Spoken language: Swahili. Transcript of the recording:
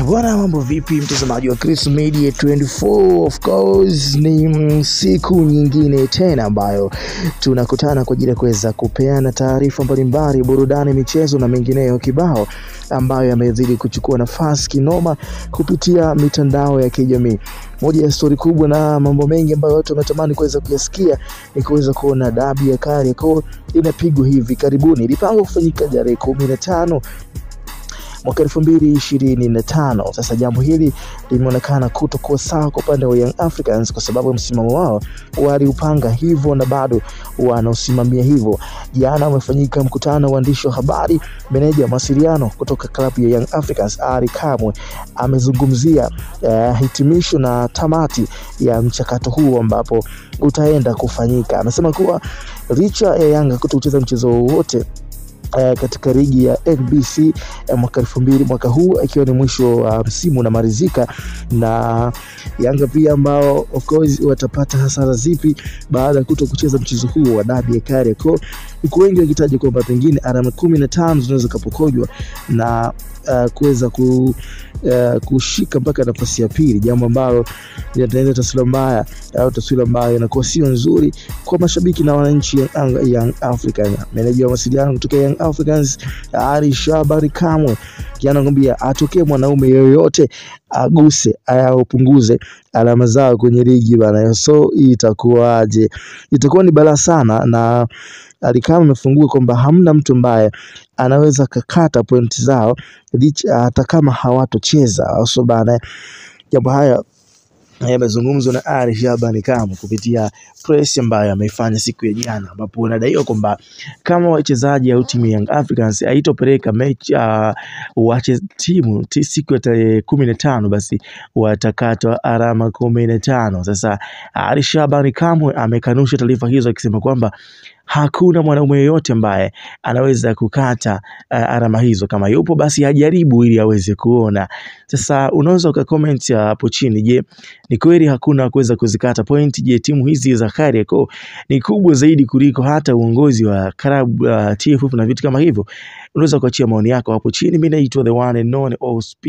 Bwana, mambo vipi mtazamaji wa Chris Media 24? Of course ni siku nyingine tena ambayo tunakutana kwa ajili ya kuweza kupeana taarifa mbalimbali, burudani, michezo na mengineyo kibao ambayo yamezidi kuchukua nafasi kinoma kupitia mitandao ya kijamii. Moja ya story kubwa na mambo mengi ambayo watu wanatamani kuweza kuyasikia ni kuweza kuona dabi ya Kariakoo inapigwa hivi karibuni. Ilipangwa kufanyika tarehe 15 mwaka 2025. Sasa jambo hili limeonekana kutokuwa sawa kwa upande wa Young Africans kwa sababu msimamo wao waliupanga hivyo na bado wanaosimamia hivyo. Jana umefanyika mkutano wa waandishi wa habari. Meneja mawasiliano kutoka klabu ya Young Africans Ally Kamwe amezungumzia hitimisho na tamati ya mchakato huu ambapo utaenda kufanyika. Anasema kuwa licha ya Yanga kutocheza mchezo wowote katika ligi ya NBC mwaka huu ikiwa ni mwisho wa msimu na marizika, na Yanga pia ambao of course watapata hasara zipi baada ya kutokucheza mchezo huu wa dabi ya Kariakoo. Huku wengi wakitaja kwamba pengine alama 15 zinaweza kupokonywa na kuweza kushika mpaka nafasi ya pili, jambo ambalo linatengeneza taswira mbaya au taswira ambayo inakuwa sio nzuri kwa mashabiki na wananchi Young Africans. Meneja wa mawasiliano kutoka Young Africans Ally Kamwe anakuambia atokee mwanaume yoyote aguse au punguze alama zao kwenye ligi bana. So itakuwaje? Itakuwa ni balaa sana, na Ally Kamwe amefungua kwamba hamna mtu ambaye anaweza kukata pointi zao hata kama hawatocheza. So bana, jambo haya yamezungumzwa na Ally Kamwe kupitia press ambayo ameifanya siku ya jana, ambapo anadaiwa kwamba kama wachezaji au timu ya Young Africans haitopeleka mechi waache timu siku ya tarehe 15 basi watakatwa alama 15. Sasa Ally Kamwe amekanusha taarifa hizo akisema kwamba hakuna mwanaume yeyote ambaye anaweza kukata alama hizo. Kama yupo basi ajaribu ili aweze kuona. Sasa unaweza ukacomment hapo chini, je, ni kweli hakuna kuweza kuzikata point? Je, timu hizi za Kariakoo ni kubwa zaidi kuliko hata uongozi wa club TFF na vitu kama hivyo? Unaweza kuachia maoni yako hapo chini. Mimi naitwa the one and only OSP.